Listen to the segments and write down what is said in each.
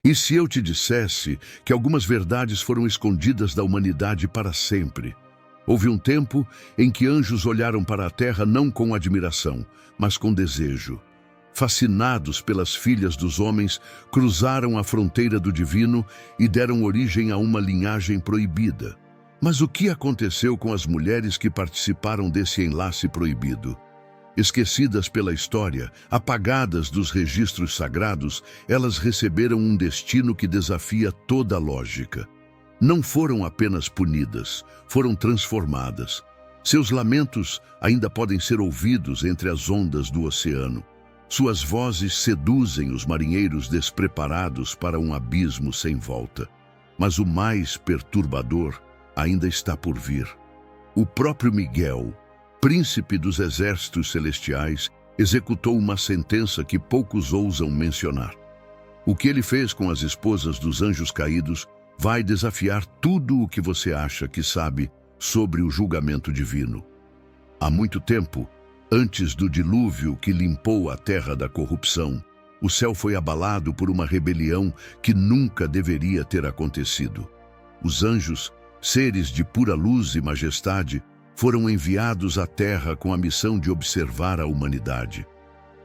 E se eu te dissesse que algumas verdades foram escondidas da humanidade para sempre? Houve um tempo em que anjos olharam para a terra não com admiração, mas com desejo. Fascinados pelas filhas dos homens, cruzaram a fronteira do divino e deram origem a uma linhagem proibida. Mas o que aconteceu com as mulheres que participaram desse enlace proibido? Esquecidas pela história, apagadas dos registros sagrados, elas receberam um destino que desafia toda a lógica. Não foram apenas punidas, foram transformadas. Seus lamentos ainda podem ser ouvidos entre as ondas do oceano. Suas vozes seduzem os marinheiros despreparados para um abismo sem volta. Mas o mais perturbador ainda está por vir. O próprio Miguel, príncipe dos exércitos celestiais, executou uma sentença que poucos ousam mencionar. O que ele fez com as esposas dos anjos caídos vai desafiar tudo o que você acha que sabe sobre o julgamento divino. Há muito tempo, antes do dilúvio que limpou a terra da corrupção, o céu foi abalado por uma rebelião que nunca deveria ter acontecido. Os anjos, seres de pura luz e majestade, foram enviados à terra com a missão de observar a humanidade.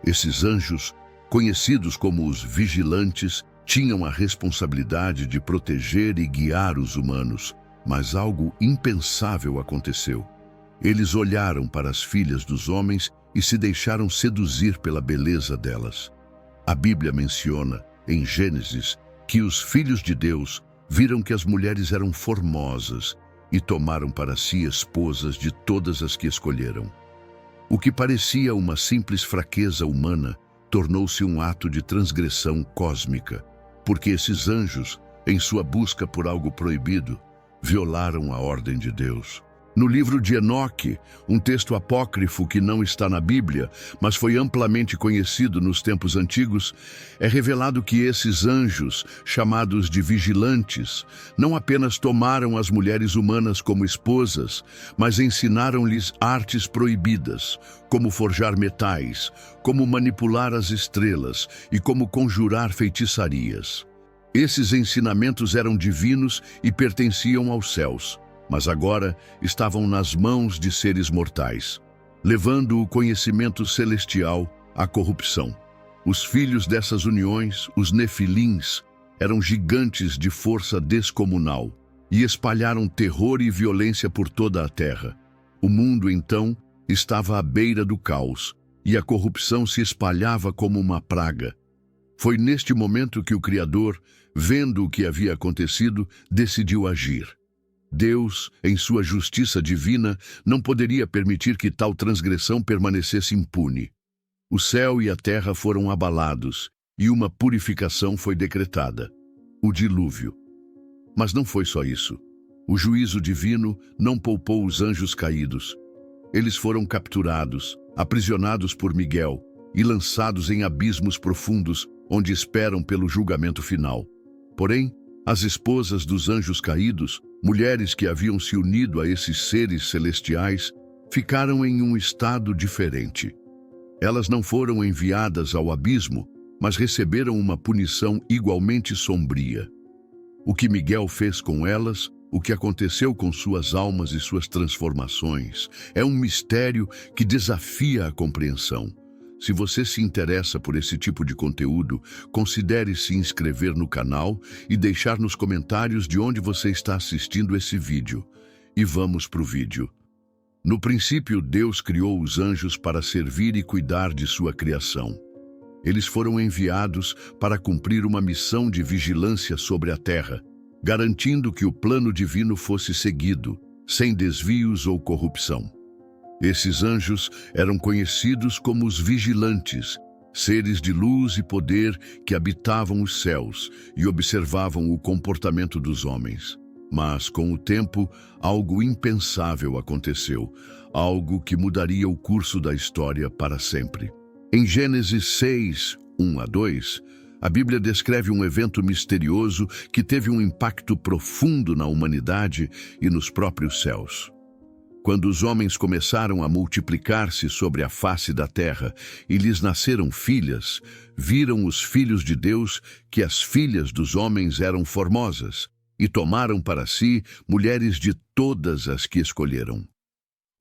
Esses anjos, conhecidos como os vigilantes, tinham a responsabilidade de proteger e guiar os humanos, mas algo impensável aconteceu. Eles olharam para as filhas dos homens e se deixaram seduzir pela beleza delas. A Bíblia menciona, em Gênesis, que os filhos de Deus viram que as mulheres eram formosas e tomaram para si esposas de todas as que escolheram. O que parecia uma simples fraqueza humana tornou-se um ato de transgressão cósmica, porque esses anjos, em sua busca por algo proibido, violaram a ordem de Deus. No livro de Enoque, um texto apócrifo que não está na Bíblia, mas foi amplamente conhecido nos tempos antigos, é revelado que esses anjos, chamados de vigilantes, não apenas tomaram as mulheres humanas como esposas, mas ensinaram-lhes artes proibidas, como forjar metais, como manipular as estrelas e como conjurar feitiçarias. Esses ensinamentos eram divinos e pertenciam aos céus, mas agora estavam nas mãos de seres mortais, levando o conhecimento celestial à corrupção. Os filhos dessas uniões, os nefilins, eram gigantes de força descomunal e espalharam terror e violência por toda a terra. O mundo, então, estava à beira do caos e a corrupção se espalhava como uma praga. Foi neste momento que o Criador, vendo o que havia acontecido, decidiu agir. Deus, em sua justiça divina, não poderia permitir que tal transgressão permanecesse impune. O céu e a terra foram abalados e uma purificação foi decretada: o dilúvio. Mas não foi só isso. O juízo divino não poupou os anjos caídos. Eles foram capturados, aprisionados por Miguel e lançados em abismos profundos, onde esperam pelo julgamento final. Porém, as esposas dos anjos caídos, mulheres que haviam se unido a esses seres celestiais, ficaram em um estado diferente. Elas não foram enviadas ao abismo, mas receberam uma punição igualmente sombria. O que Miguel fez com elas, o que aconteceu com suas almas e suas transformações, é um mistério que desafia a compreensão. Se você se interessa por esse tipo de conteúdo, considere se inscrever no canal e deixar nos comentários de onde você está assistindo esse vídeo. E vamos para o vídeo. No princípio, Deus criou os anjos para servir e cuidar de sua criação. Eles foram enviados para cumprir uma missão de vigilância sobre a terra, garantindo que o plano divino fosse seguido, sem desvios ou corrupção. Esses anjos eram conhecidos como os vigilantes, seres de luz e poder que habitavam os céus e observavam o comportamento dos homens. Mas, com o tempo, algo impensável aconteceu, algo que mudaria o curso da história para sempre. Em Gênesis 6, 1 a 2, a Bíblia descreve um evento misterioso que teve um impacto profundo na humanidade e nos próprios céus. Quando os homens começaram a multiplicar-se sobre a face da terra e lhes nasceram filhas, viram os filhos de Deus que as filhas dos homens eram formosas, e tomaram para si mulheres de todas as que escolheram.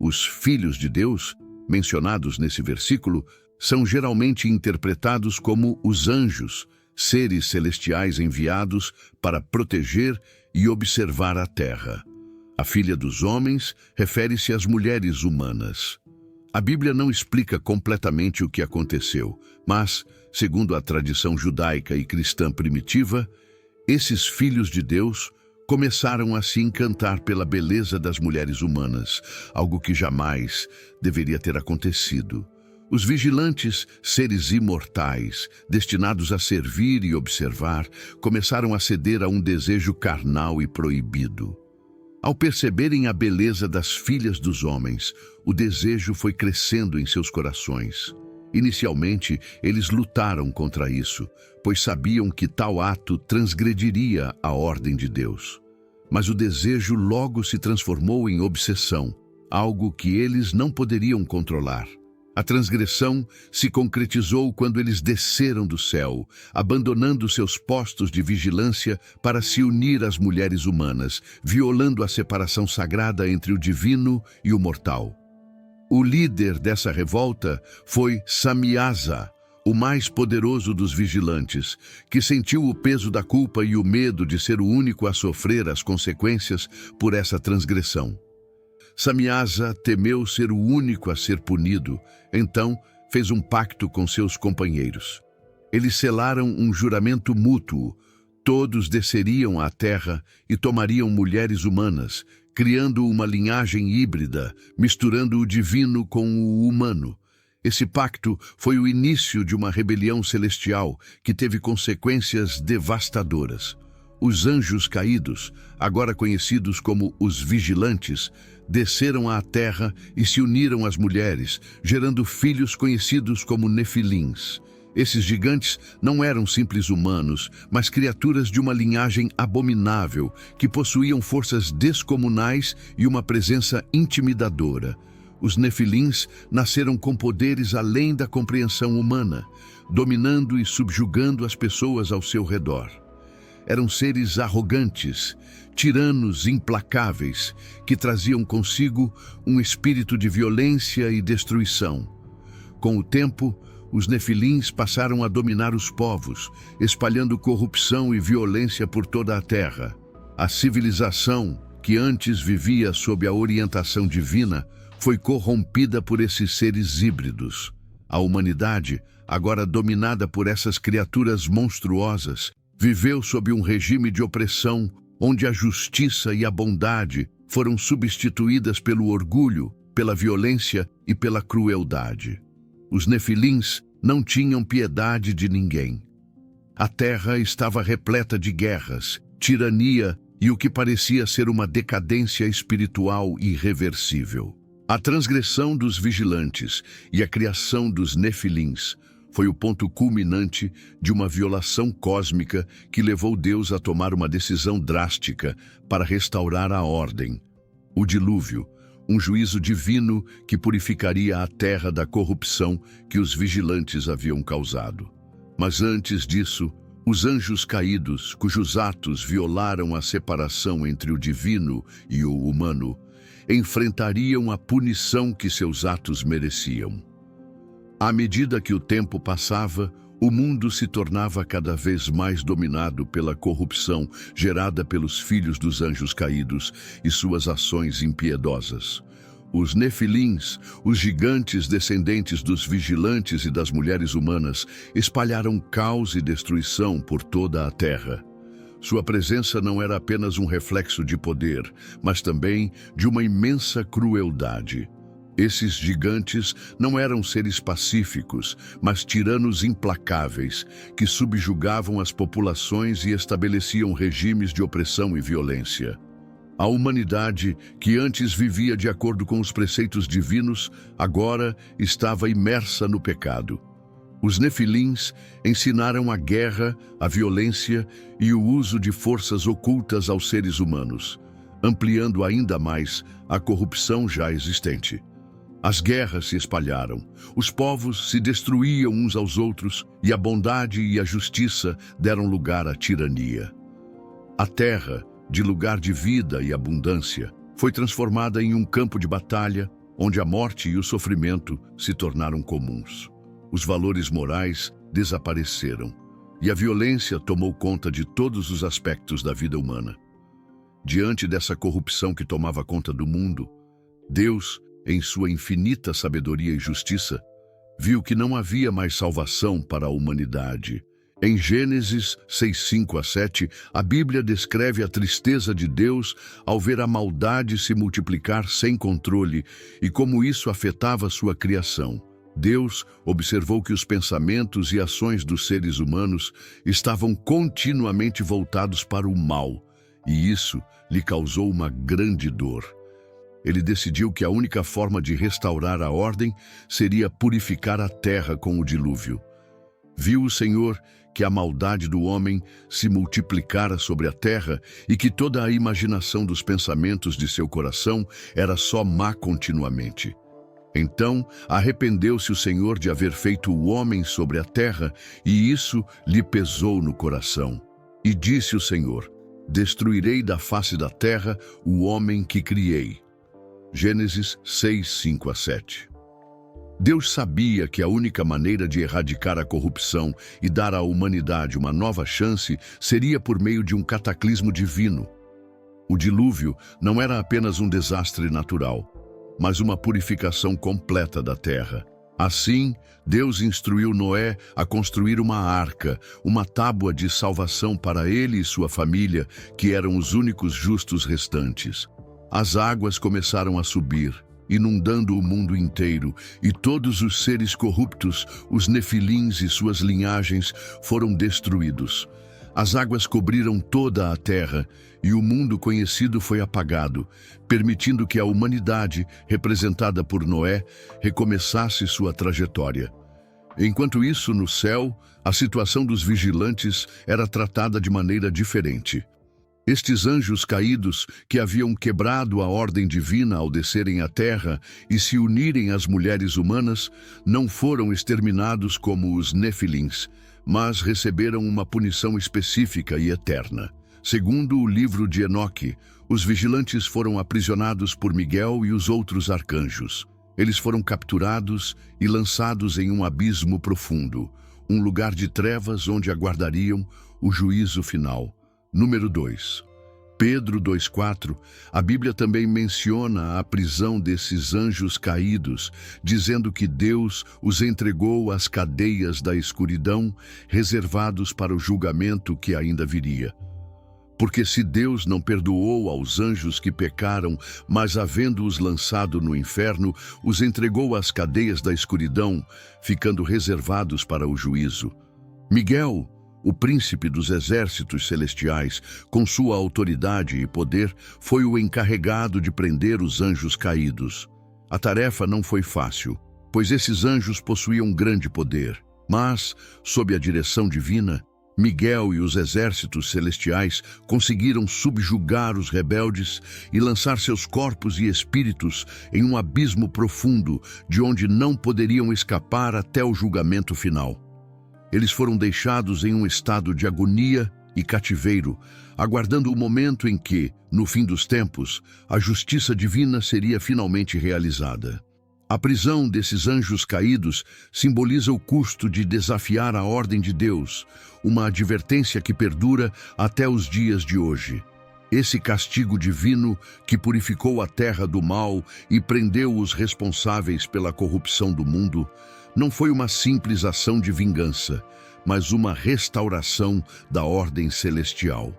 Os filhos de Deus, mencionados nesse versículo, são geralmente interpretados como os anjos, seres celestiais enviados para proteger e observar a terra. A filha dos homens refere-se às mulheres humanas. A Bíblia não explica completamente o que aconteceu, mas, segundo a tradição judaica e cristã primitiva, esses filhos de Deus começaram a se encantar pela beleza das mulheres humanas, algo que jamais deveria ter acontecido. Os vigilantes, seres imortais, destinados a servir e observar, começaram a ceder a um desejo carnal e proibido. Ao perceberem a beleza das filhas dos homens, o desejo foi crescendo em seus corações. Inicialmente, eles lutaram contra isso, pois sabiam que tal ato transgrediria a ordem de Deus. Mas o desejo logo se transformou em obsessão, algo que eles não poderiam controlar. A transgressão se concretizou quando eles desceram do céu, abandonando seus postos de vigilância para se unir às mulheres humanas, violando a separação sagrada entre o divino e o mortal. O líder dessa revolta foi Samiasa, o mais poderoso dos vigilantes, que sentiu o peso da culpa e o medo de ser o único a sofrer as consequências por essa transgressão. Samiasa temeu ser o único a ser punido, então fez um pacto com seus companheiros. Eles selaram um juramento mútuo. Todos desceriam à terra e tomariam mulheres humanas, criando uma linhagem híbrida, misturando o divino com o humano. Esse pacto foi o início de uma rebelião celestial que teve consequências devastadoras. Os anjos caídos, agora conhecidos como os vigilantes, desceram à terra e se uniram às mulheres, gerando filhos conhecidos como nefilins. Esses gigantes não eram simples humanos, mas criaturas de uma linhagem abominável, que possuíam forças descomunais e uma presença intimidadora. Os nefilins nasceram com poderes além da compreensão humana, dominando e subjugando as pessoas ao seu redor. Eram seres arrogantes, tiranos implacáveis, que traziam consigo um espírito de violência e destruição. Com o tempo, os nefilins passaram a dominar os povos, espalhando corrupção e violência por toda a terra. A civilização, que antes vivia sob a orientação divina, foi corrompida por esses seres híbridos. A humanidade, agora dominada por essas criaturas monstruosas, viveu sob um regime de opressão onde a justiça e a bondade foram substituídas pelo orgulho, pela violência e pela crueldade. Os nefilins não tinham piedade de ninguém. A terra estava repleta de guerras, tirania e o que parecia ser uma decadência espiritual irreversível. A transgressão dos vigilantes e a criação dos nefilins foi o ponto culminante de uma violação cósmica que levou Deus a tomar uma decisão drástica para restaurar a ordem. O dilúvio, um juízo divino que purificaria a terra da corrupção que os vigilantes haviam causado. Mas antes disso, os anjos caídos, cujos atos violaram a separação entre o divino e o humano, enfrentariam a punição que seus atos mereciam. À medida que o tempo passava, o mundo se tornava cada vez mais dominado pela corrupção gerada pelos filhos dos anjos caídos e suas ações impiedosas. Os nefilins, os gigantes descendentes dos vigilantes e das mulheres humanas, espalharam caos e destruição por toda a terra. Sua presença não era apenas um reflexo de poder, mas também de uma imensa crueldade. Esses gigantes não eram seres pacíficos, mas tiranos implacáveis, que subjugavam as populações e estabeleciam regimes de opressão e violência. A humanidade, que antes vivia de acordo com os preceitos divinos, agora estava imersa no pecado. Os nefilins ensinaram a guerra, a violência e o uso de forças ocultas aos seres humanos. ampliando ainda mais a corrupção já existente. As guerras se espalharam, os povos se destruíam uns aos outros e a bondade e a justiça deram lugar à tirania. A terra, de lugar de vida e abundância, foi transformada em um campo de batalha onde a morte e o sofrimento se tornaram comuns. Os valores morais desapareceram e a violência tomou conta de todos os aspectos da vida humana. Diante dessa corrupção que tomava conta do mundo, Deus, em sua infinita sabedoria e justiça, viu que não havia mais salvação para a humanidade. Em Gênesis 6:5-7, a Bíblia descreve a tristeza de Deus ao ver a maldade se multiplicar sem controle e como isso afetava sua criação. Deus observou que os pensamentos e ações dos seres humanos estavam continuamente voltados para o mal, e isso lhe causou uma grande dor. Ele decidiu que a única forma de restaurar a ordem seria purificar a terra com o dilúvio. Viu o Senhor que a maldade do homem se multiplicara sobre a terra e que toda a imaginação dos pensamentos de seu coração era só má continuamente. Então arrependeu-se o Senhor de haver feito o homem sobre a terra, e isso lhe pesou no coração. E disse o Senhor: destruirei da face da terra o homem que criei. Gênesis 6:5-7. Deus sabia que a única maneira de erradicar a corrupção e dar à humanidade uma nova chance seria por meio de um cataclismo divino. O dilúvio não era apenas um desastre natural, mas uma purificação completa da terra. Assim, Deus instruiu Noé a construir uma arca, uma tábua de salvação para ele e sua família, que eram os únicos justos restantes. As águas começaram a subir, inundando o mundo inteiro, e todos os seres corruptos, os nefilins e suas linhagens, foram destruídos. As águas cobriram toda a terra, e o mundo conhecido foi apagado, permitindo que a humanidade, representada por Noé, recomeçasse sua trajetória. Enquanto isso, no céu, a situação dos vigilantes era tratada de maneira diferente. Estes anjos caídos, que haviam quebrado a ordem divina ao descerem à terra e se unirem às mulheres humanas, não foram exterminados como os nefilins, mas receberam uma punição específica e eterna. Segundo o livro de Enoque, os vigilantes foram aprisionados por Miguel e os outros arcanjos. Eles foram capturados e lançados em um abismo profundo, um lugar de trevas onde aguardariam o juízo final. Número 2. Pedro 2:4, a Bíblia também menciona a prisão desses anjos caídos, dizendo que Deus os entregou às cadeias da escuridão, reservados para o julgamento que ainda viria. Porque se Deus não perdoou aos anjos que pecaram, mas havendo-os lançado no inferno, os entregou às cadeias da escuridão, ficando reservados para o juízo. Miguel, o príncipe dos exércitos celestiais, com sua autoridade e poder, foi o encarregado de prender os anjos caídos. A tarefa não foi fácil, pois esses anjos possuíam grande poder. Mas, sob a direção divina, Miguel e os exércitos celestiais conseguiram subjugar os rebeldes e lançar seus corpos e espíritos em um abismo profundo, de onde não poderiam escapar até o julgamento final. Eles foram deixados em um estado de agonia e cativeiro, aguardando o momento em que, no fim dos tempos, a justiça divina seria finalmente realizada. A prisão desses anjos caídos simboliza o custo de desafiar a ordem de Deus, uma advertência que perdura até os dias de hoje. Esse castigo divino que purificou a terra do mal e prendeu os responsáveis pela corrupção do mundo não foi uma simples ação de vingança, mas uma restauração da ordem celestial.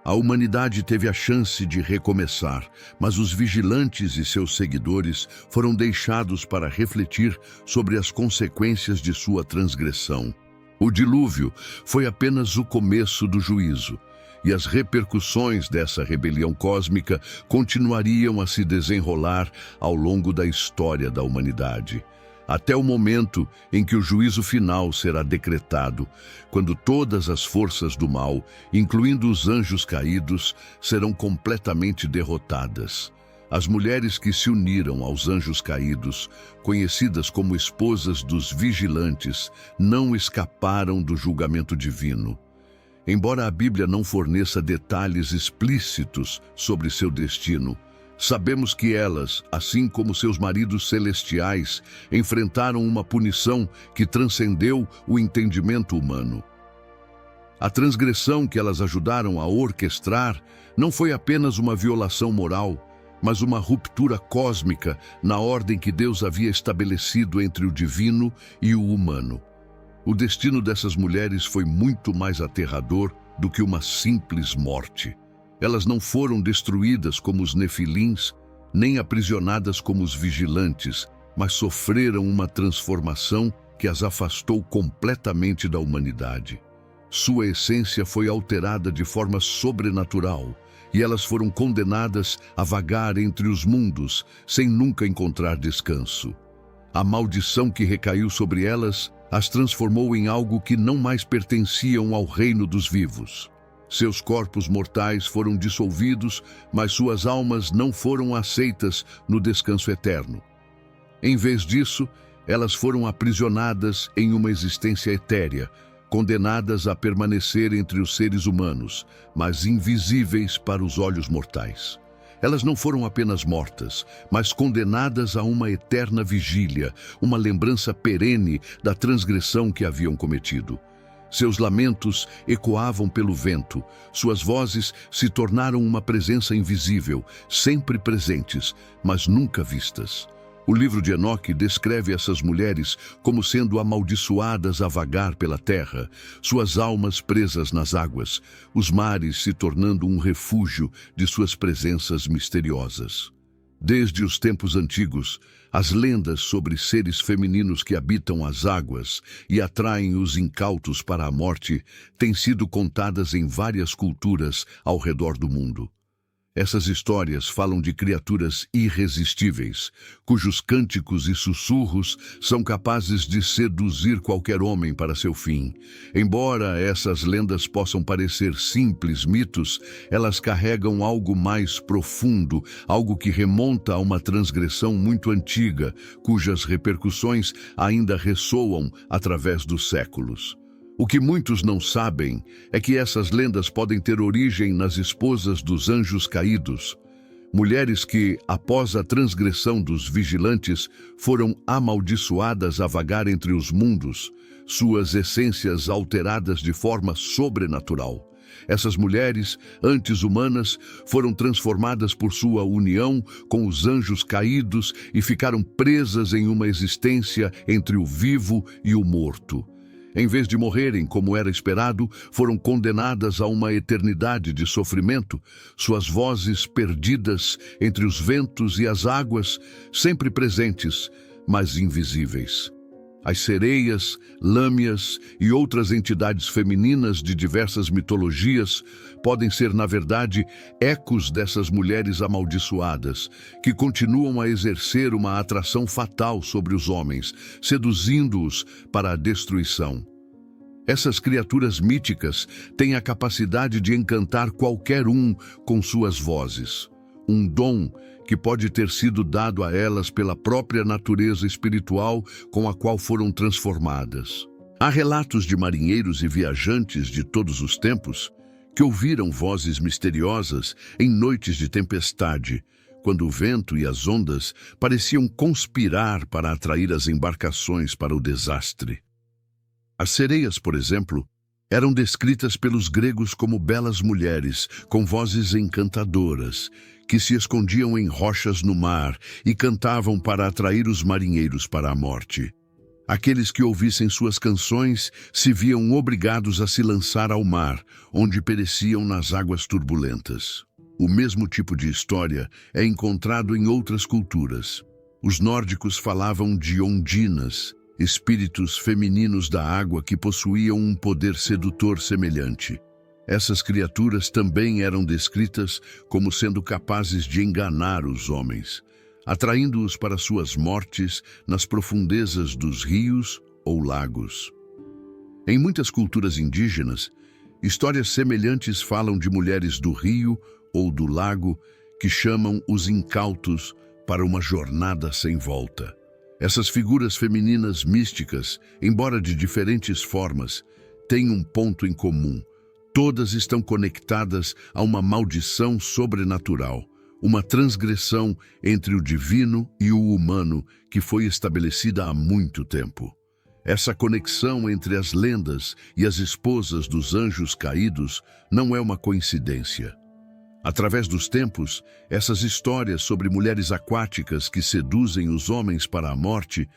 A humanidade teve a chance de recomeçar, mas os vigilantes e seus seguidores foram deixados para refletir sobre as consequências de sua transgressão. O dilúvio foi apenas o começo do juízo, e as repercussões dessa rebelião cósmica continuariam a se desenrolar ao longo da história da humanidade. até o momento em que o juízo final será decretado, quando todas as forças do mal, incluindo os anjos caídos, serão completamente derrotadas. As mulheres que se uniram aos anjos caídos, conhecidas como esposas dos vigilantes, não escaparam do julgamento divino. Embora a Bíblia não forneça detalhes explícitos sobre seu destino, sabemos que elas, assim como seus maridos celestiais, enfrentaram uma punição que transcendeu o entendimento humano. A transgressão que elas ajudaram a orquestrar não foi apenas uma violação moral, mas uma ruptura cósmica na ordem que Deus havia estabelecido entre o divino e o humano. O destino dessas mulheres foi muito mais aterrador do que uma simples morte. Elas não foram destruídas como os nefilins, nem aprisionadas como os vigilantes, mas sofreram uma transformação que as afastou completamente da humanidade. Sua essência foi alterada de forma sobrenatural, e elas foram condenadas a vagar entre os mundos, sem nunca encontrar descanso. A maldição que recaiu sobre elas as transformou em algo que não mais pertenciam ao reino dos vivos. Seus corpos mortais foram dissolvidos, mas suas almas não foram aceitas no descanso eterno. Em vez disso, elas foram aprisionadas em uma existência etérea, condenadas a permanecer entre os seres humanos, mas invisíveis para os olhos mortais. Elas não foram apenas mortas, mas condenadas a uma eterna vigília, uma lembrança perene da transgressão que haviam cometido. Seus lamentos ecoavam pelo vento, suas vozes se tornaram uma presença invisível, sempre presentes, mas nunca vistas. O livro de Enoque descreve essas mulheres como sendo amaldiçoadas a vagar pela terra, suas almas presas nas águas, os mares se tornando um refúgio de suas presenças misteriosas. Desde os tempos antigos, as lendas sobre seres femininos que habitam as águas e atraem os incautos para a morte têm sido contadas em várias culturas ao redor do mundo. Essas histórias falam de criaturas irresistíveis, cujos cânticos e sussurros são capazes de seduzir qualquer homem para seu fim. Embora essas lendas possam parecer simples mitos, elas carregam algo mais profundo, algo que remonta a uma transgressão muito antiga, cujas repercussões ainda ressoam através dos séculos. O que muitos não sabem é que essas lendas podem ter origem nas esposas dos anjos caídos, mulheres que, após a transgressão dos vigilantes, foram amaldiçoadas a vagar entre os mundos, suas essências alteradas de forma sobrenatural. Essas mulheres, antes humanas, foram transformadas por sua união com os anjos caídos e ficaram presas em uma existência entre o vivo e o morto. Em vez de morrerem como era esperado, foram condenadas a uma eternidade de sofrimento, suas vozes perdidas entre os ventos e as águas, sempre presentes, mas invisíveis. As sereias, lâmias e outras entidades femininas de diversas mitologias podem ser, na verdade, ecos dessas mulheres amaldiçoadas, que continuam a exercer uma atração fatal sobre os homens, seduzindo-os para a destruição. Essas criaturas míticas têm a capacidade de encantar qualquer um com suas vozes, um dom que pode ter sido dado a elas pela própria natureza espiritual com a qual foram transformadas. Há relatos de marinheiros e viajantes de todos os tempos que ouviram vozes misteriosas em noites de tempestade, quando o vento e as ondas pareciam conspirar para atrair as embarcações para o desastre. As sereias, por exemplo, eram descritas pelos gregos como belas mulheres com vozes encantadoras, que se escondiam em rochas no mar e cantavam para atrair os marinheiros para a morte. Aqueles que ouvissem suas canções se viam obrigados a se lançar ao mar, onde pereciam nas águas turbulentas. O mesmo tipo de história é encontrado em outras culturas. Os nórdicos falavam de ondinas, espíritos femininos da água que possuíam um poder sedutor semelhante. Essas criaturas também eram descritas como sendo capazes de enganar os homens. atraindo-os para suas mortes nas profundezas dos rios ou lagos. Em muitas culturas indígenas, histórias semelhantes falam de mulheres do rio ou do lago que chamam os incautos para uma jornada sem volta. Essas figuras femininas místicas, embora de diferentes formas, têm um ponto em comum. Todas estão conectadas a uma maldição sobrenatural, uma transgressão entre o divino e o humano que foi estabelecida há muito tempo. Essa conexão entre as lendas e as esposas dos anjos caídos não é uma coincidência. Através dos tempos, essas histórias sobre mulheres aquáticas que seduzem os homens para a morte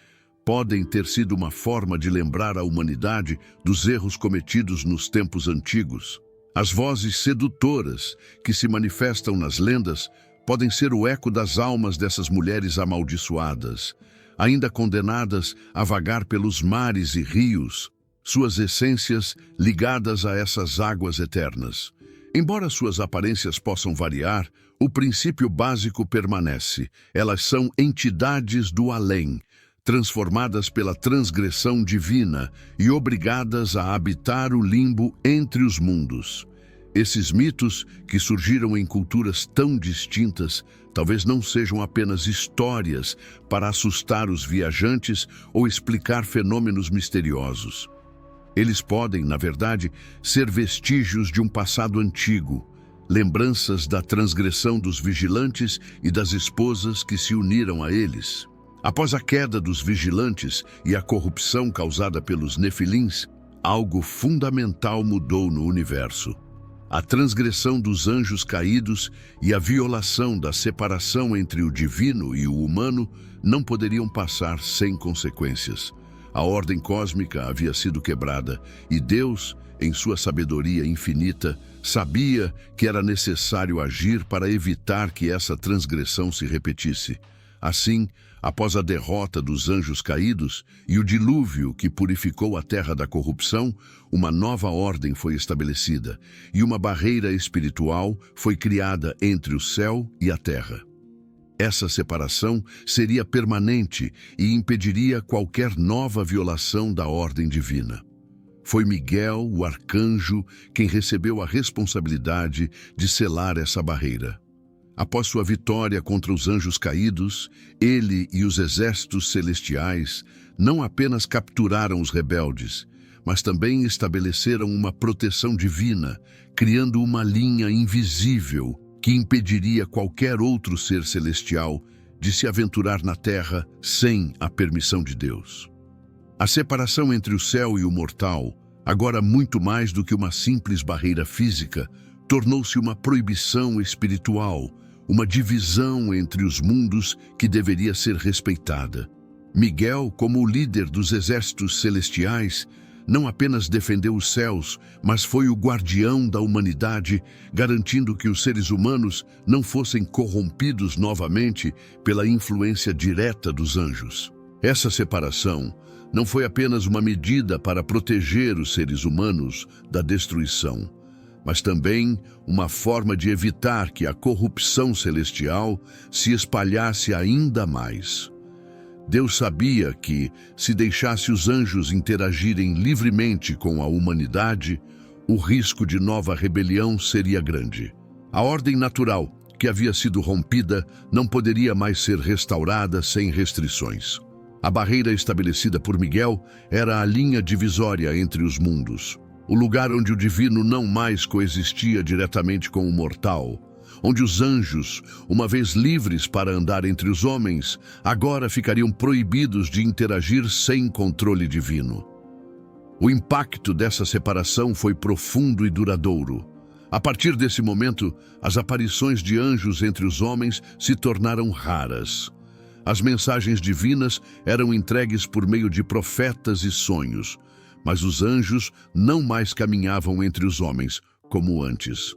podem ter sido uma forma de lembrar a humanidade dos erros cometidos nos tempos antigos. As vozes sedutoras que se manifestam nas lendas podem ser o eco das almas dessas mulheres amaldiçoadas, ainda condenadas a vagar pelos mares e rios, suas essências ligadas a essas águas eternas. Embora suas aparências possam variar, o princípio básico permanece. Elas são entidades do além, transformadas pela transgressão divina e obrigadas a habitar o limbo entre os mundos. Esses mitos, que surgiram em culturas tão distintas, talvez não sejam apenas histórias para assustar os viajantes ou explicar fenômenos misteriosos. Eles podem, na verdade, ser vestígios de um passado antigo, lembranças da transgressão dos vigilantes e das esposas que se uniram a eles. Após a queda dos vigilantes e a corrupção causada pelos nefilins, algo fundamental mudou no universo. A transgressão dos anjos caídos e a violação da separação entre o divino e o humano não poderiam passar sem consequências. A ordem cósmica havia sido quebrada e Deus, em sua sabedoria infinita, sabia que era necessário agir para evitar que essa transgressão se repetisse. Assim, após a derrota dos anjos caídos e o dilúvio que purificou a terra da corrupção, uma nova ordem foi estabelecida e uma barreira espiritual foi criada entre o céu e a terra. Essa separação seria permanente e impediria qualquer nova violação da ordem divina. Foi Miguel, o arcanjo, quem recebeu a responsabilidade de selar essa barreira. Após sua vitória contra os anjos caídos, ele e os exércitos celestiais não apenas capturaram os rebeldes, mas também estabeleceram uma proteção divina, criando uma linha invisível que impediria qualquer outro ser celestial de se aventurar na terra sem a permissão de Deus. A separação entre o céu e o mortal, agora muito mais do que uma simples barreira física, tornou-se uma proibição espiritual, uma divisão entre os mundos que deveria ser respeitada. Miguel, como o líder dos exércitos celestiais, não apenas defendeu os céus, mas foi o guardião da humanidade, garantindo que os seres humanos não fossem corrompidos novamente pela influência direta dos anjos. Essa separação não foi apenas uma medida para proteger os seres humanos da destruição, mas também uma forma de evitar que a corrupção celestial se espalhasse ainda mais. Deus sabia que, se deixasse os anjos interagirem livremente com a humanidade, o risco de nova rebelião seria grande. A ordem natural, que havia sido rompida, não poderia mais ser restaurada sem restrições. A barreira estabelecida por Miguel era a linha divisória entre os mundos, o lugar onde o divino não mais coexistia diretamente com o mortal, onde os anjos, uma vez livres para andar entre os homens, agora ficariam proibidos de interagir sem controle divino. O impacto dessa separação foi profundo e duradouro. A partir desse momento, as aparições de anjos entre os homens se tornaram raras. As mensagens divinas eram entregues por meio de profetas e sonhos, mas os anjos não mais caminhavam entre os homens, como antes.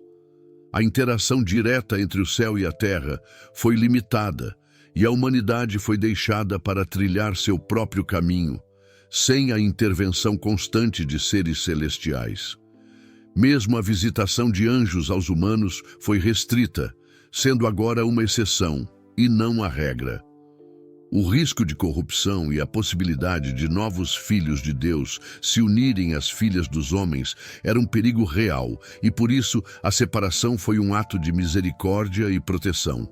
A interação direta entre o céu e a terra foi limitada e a humanidade foi deixada para trilhar seu próprio caminho, sem a intervenção constante de seres celestiais. Mesmo a visitação de anjos aos humanos foi restrita, sendo agora uma exceção. e não a regra. O risco de corrupção e a possibilidade de novos filhos de Deus se unirem às filhas dos homens era um perigo real, e por isso a separação foi um ato de misericórdia e proteção.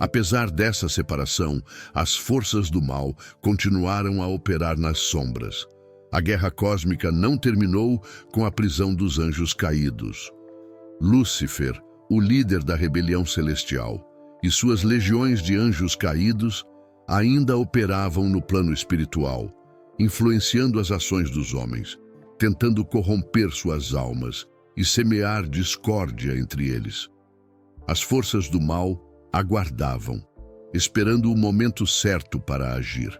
Apesar dessa separação, as forças do mal continuaram a operar nas sombras. A guerra cósmica não terminou com a prisão dos anjos caídos. Lúcifer, o líder da rebelião celestial, e suas legiões de anjos caídos ainda operavam no plano espiritual, influenciando as ações dos homens, tentando corromper suas almas e semear discórdia entre eles. As forças do mal aguardavam, esperando o momento certo para agir.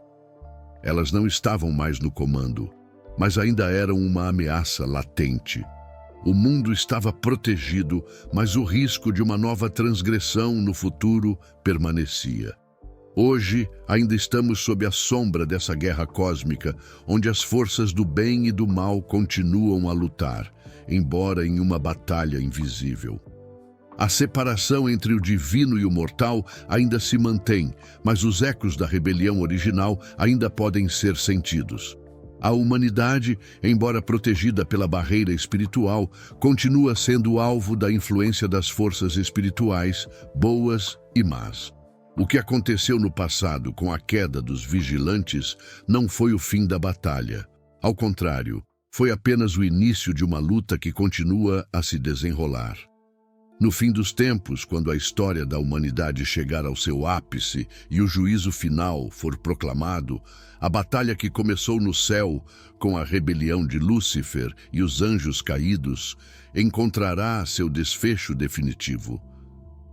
Elas não estavam mais no comando, mas ainda eram uma ameaça latente. O mundo estava protegido, mas o risco de uma nova transgressão no futuro permanecia. Hoje, ainda estamos sob a sombra dessa guerra cósmica, onde as forças do bem e do mal continuam a lutar, embora em uma batalha invisível. A separação entre o divino e o mortal ainda se mantém, mas os ecos da rebelião original ainda podem ser sentidos. A humanidade, embora protegida pela barreira espiritual, continua sendo alvo da influência das forças espirituais, boas e más. O que aconteceu no passado com a queda dos vigilantes não foi o fim da batalha. Ao contrário, foi apenas o início de uma luta que continua a se desenrolar. No fim dos tempos, quando a história da humanidade chegar ao seu ápice e o juízo final for proclamado, a batalha que começou no céu com a rebelião de Lúcifer e os anjos caídos encontrará seu desfecho definitivo.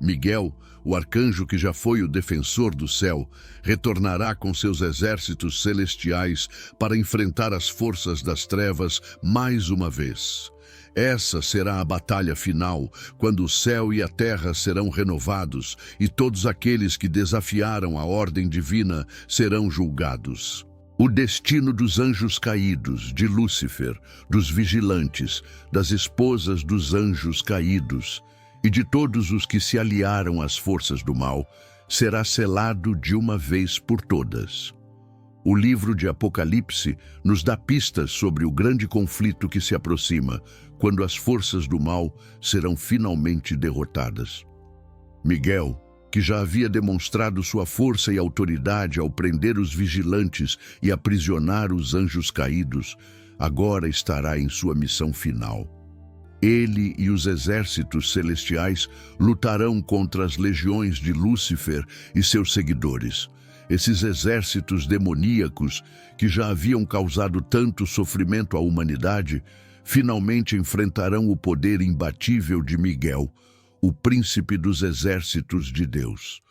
Miguel, o arcanjo que já foi o defensor do céu, retornará com seus exércitos celestiais para enfrentar as forças das trevas mais uma vez. Essa será a batalha final, quando o céu e a terra serão renovados e todos aqueles que desafiaram a ordem divina serão julgados. O destino dos anjos caídos, de Lúcifer, dos vigilantes, das esposas dos anjos caídos e de todos os que se aliaram às forças do mal, será selado de uma vez por todas. O livro de Apocalipse nos dá pistas sobre o grande conflito que se aproxima, quando as forças do mal serão finalmente derrotadas. Miguel, que já havia demonstrado sua força e autoridade ao prender os vigilantes e aprisionar os anjos caídos, agora estará em sua missão final. Ele e os exércitos celestiais lutarão contra as legiões de Lúcifer e seus seguidores. Esses exércitos demoníacos, que já haviam causado tanto sofrimento à humanidade, finalmente enfrentarão o poder imbatível de Miguel, o príncipe dos exércitos de Deus.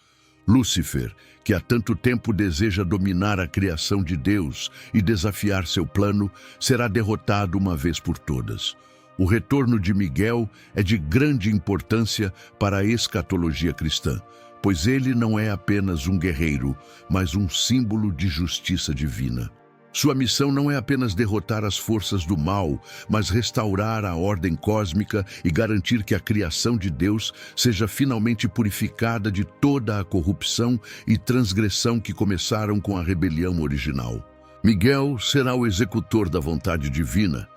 Lúcifer, que há tanto tempo deseja dominar a criação de Deus e desafiar seu plano, será derrotado uma vez por todas. O retorno de Miguel é de grande importância para a escatologia cristã, pois ele não é apenas um guerreiro, mas um símbolo de justiça divina. Sua missão não é apenas derrotar as forças do mal, mas restaurar a ordem cósmica e garantir que a criação de Deus seja finalmente purificada de toda a corrupção e transgressão que começaram com a rebelião original. Miguel será o executor da vontade divina,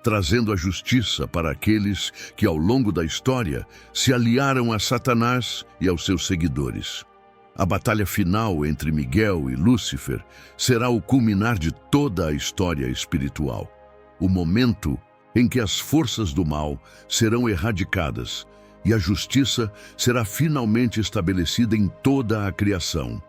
trazendo a justiça para aqueles que, ao longo da história, se aliaram a Satanás e aos seus seguidores. A batalha final entre Miguel e Lúcifer será o culminar de toda a história espiritual. O momento em que as forças do mal serão erradicadas e a justiça será finalmente estabelecida em toda a criação.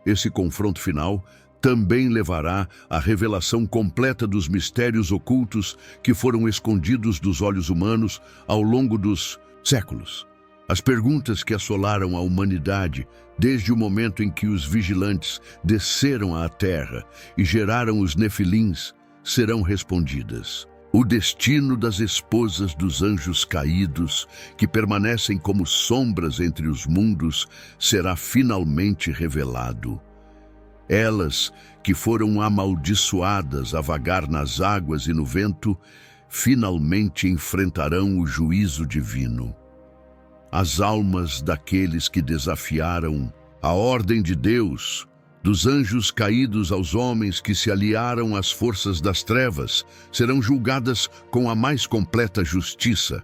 Esse confronto final também levará à revelação completa dos mistérios ocultos que foram escondidos dos olhos humanos ao longo dos séculos. As perguntas que assolaram a humanidade desde o momento em que os vigilantes desceram à terra e geraram os nefilins serão respondidas. O destino das esposas dos anjos caídos, que permanecem como sombras entre os mundos, será finalmente revelado. Elas, que foram amaldiçoadas a vagar nas águas e no vento, finalmente enfrentarão o juízo divino. As almas daqueles que desafiaram A ordem de Deus, dos anjos caídos aos homens que se aliaram às forças das trevas, serão julgadas com a mais completa justiça.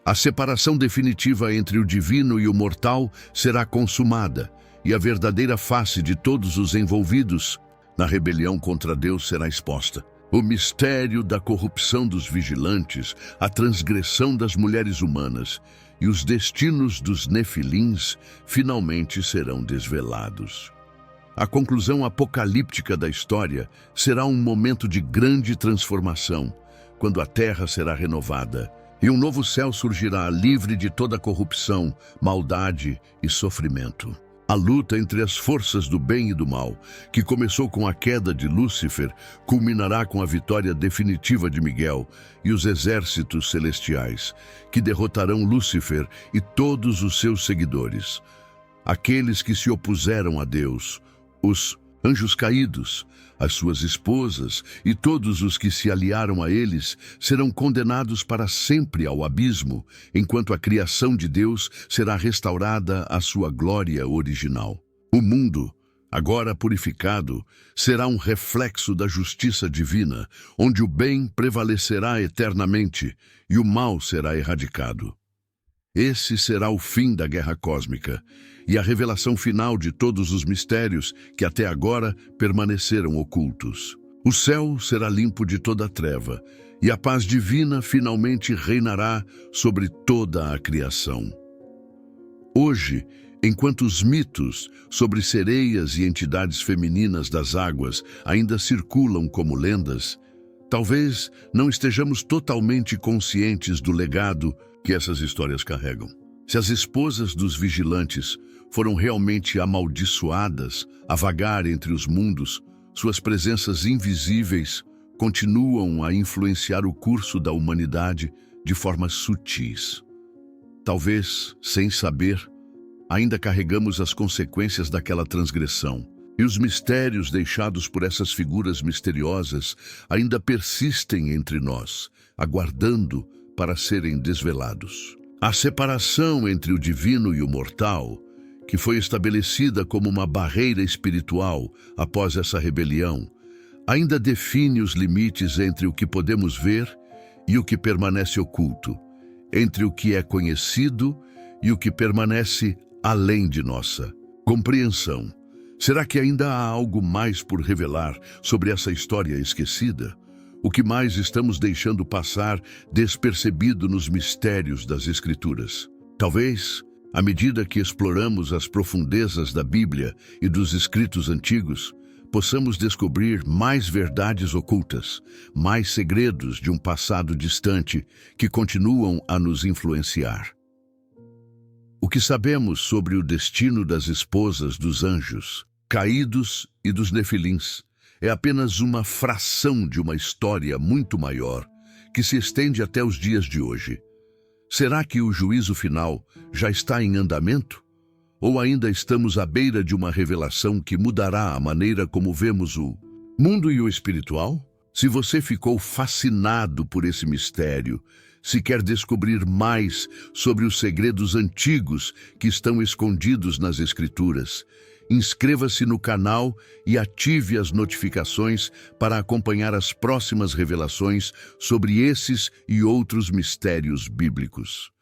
A separação definitiva entre o divino e o mortal será consumada, e a verdadeira face de todos os envolvidos na rebelião contra Deus será exposta. O mistério da corrupção dos vigilantes, a transgressão das mulheres humanas e os destinos dos nefilins finalmente serão desvelados. A conclusão apocalíptica da história será um momento de grande transformação, quando a terra será renovada e um novo céu surgirá livre de toda corrupção, maldade e sofrimento. A luta entre as forças do bem e do mal, que começou com a queda de Lúcifer, culminará com a vitória definitiva de Miguel e os exércitos celestiais, que derrotarão Lúcifer e todos os seus seguidores. Aqueles que se opuseram a Deus, os anjos caídos, as suas esposas e todos os que se aliaram a eles serão condenados para sempre ao abismo, enquanto a criação de Deus será restaurada à sua glória original. O mundo, agora purificado, será um reflexo da justiça divina, onde o bem prevalecerá eternamente e o mal será erradicado. Esse será o fim da guerra cósmica e a revelação final de todos os mistérios que até agora permaneceram ocultos. O céu será limpo de toda treva e a paz divina finalmente reinará sobre toda a criação. Hoje, enquanto os mitos sobre sereias e entidades femininas das águas ainda circulam como lendas, talvez não estejamos totalmente conscientes do legado que essas histórias carregam. Se as esposas dos vigilantes foram realmente amaldiçoadas a vagar entre os mundos, suas presenças invisíveis continuam a influenciar o curso da humanidade de formas sutis. Talvez, sem saber, ainda carregamos as consequências daquela transgressão, e os mistérios deixados por essas figuras misteriosas ainda persistem entre nós, aguardando para serem desvelados. A separação entre o divino e o mortal, que foi estabelecida como uma barreira espiritual após essa rebelião, ainda define os limites entre o que podemos ver e o que permanece oculto, entre o que é conhecido e o que permanece além de nossa compreensão. Será que ainda há algo mais por revelar sobre essa história esquecida? O que mais estamos deixando passar despercebido nos mistérios das Escrituras? Talvez, à medida que exploramos as profundezas da Bíblia e dos escritos antigos, possamos descobrir mais verdades ocultas, mais segredos de um passado distante que continuam a nos influenciar. O que sabemos sobre o destino das esposas dos anjos caídos e dos nefilins é apenas uma fração de uma história muito maior que se estende até os dias de hoje. Será que o juízo final já está em andamento? Ou ainda estamos à beira de uma revelação que mudará a maneira como vemos o mundo e o espiritual? Se você ficou fascinado por esse mistério, se quer descobrir mais sobre os segredos antigos que estão escondidos nas Escrituras, inscreva-se no canal e ative as notificações para acompanhar as próximas revelações sobre esses e outros mistérios bíblicos.